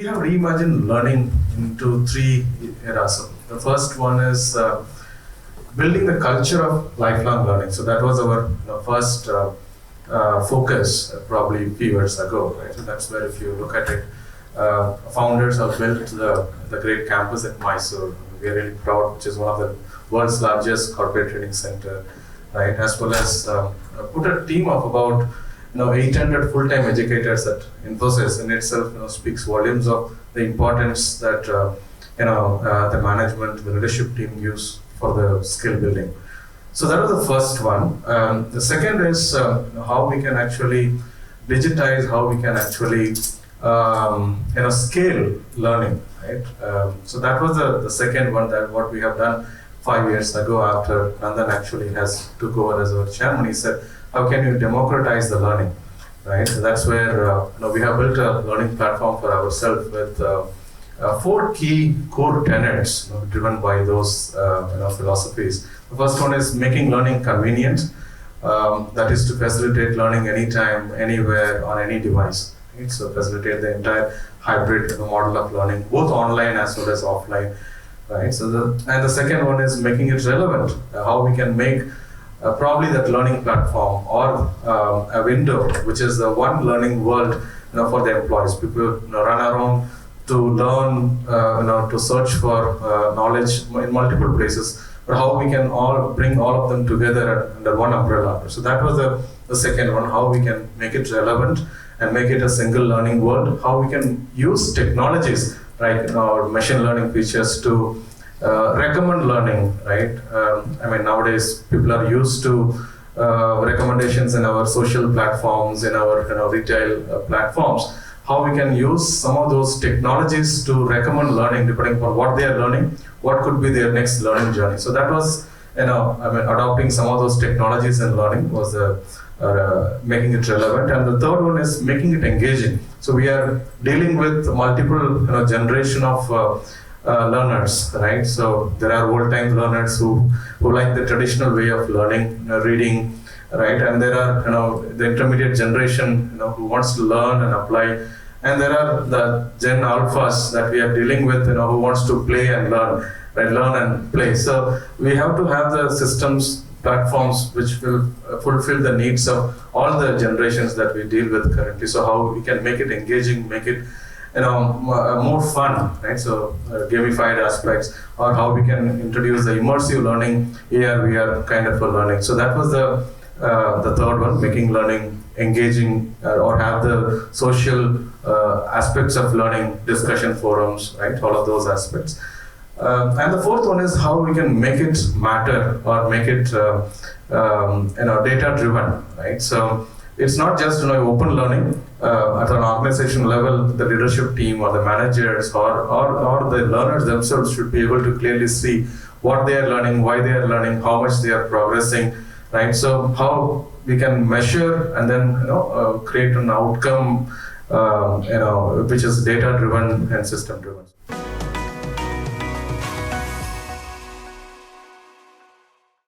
we have reimagined learning into three eras. So the first one is building the culture of lifelong learning. So that was our first focus probably a few years ago, right? So that's where, if you look at it, founders have built the great campus at Mysore. We are really proud, which is one of the world's largest corporate training center, right? As well as put a team of about 800 full-time educators at Infosys. In itself speaks volumes of the importance that the management, the leadership team use for the skill building. So that was the first one. The second is how we can actually digitize, how we can actually scale learning, right? So that was the second one, that what we have done 5 years ago after Nandan actually has took over as our chairman. He said, how can you democratize the learning, right? So that's where we have built a learning platform for ourselves with 4 key core tenets driven by those philosophies. The first one is making learning convenient. That is to facilitate learning anytime, anywhere, on any device. Right? So facilitate the entire hybrid model of learning, both online as well as offline. Right. So the second one is making it relevant. How we can make probably that learning platform or a window, which is the one learning world for the employees. People run around to learn, to search for knowledge in multiple places. But how we can all bring all of them together under one umbrella. So that was the second one. How we can make it relevant and make it a single learning world. How we can use technologies, right, or machine learning features to recommend learning, right? Nowadays people are used to recommendations in our social platforms, in our retail platforms. How we can use some of those technologies to recommend learning depending upon what they are learning, what could be their next learning journey. So that was, adopting some of those technologies in learning was making it relevant. And the third one is making it engaging. So we are dealing with multiple generation of learners, right? So there are old-time learners who like the traditional way of learning, reading, right? And there are the intermediate generation who wants to learn and apply. And there are the Gen Alphas that we are dealing with, who wants to play and learn, right? Learn and play. So we have to have the systems, platforms which will fulfill the needs of all the generations that we deal with currently. So how we can make it engaging, make it more fun, right? So gamified aspects, or how we can introduce the immersive learning, AR, VR kind of a learning. So that was the third one, making learning engaging, or have the social aspects of learning, discussion forums, right? All of those aspects. And the fourth one is how we can make it matter, or make it data driven, right? So it's not just open learning. At an organization level, the leadership team or the managers or the learners themselves should be able to clearly see what they are learning, why they are learning, how much they are progressing, right? So how we can measure and then create an outcome which is data driven and system driven.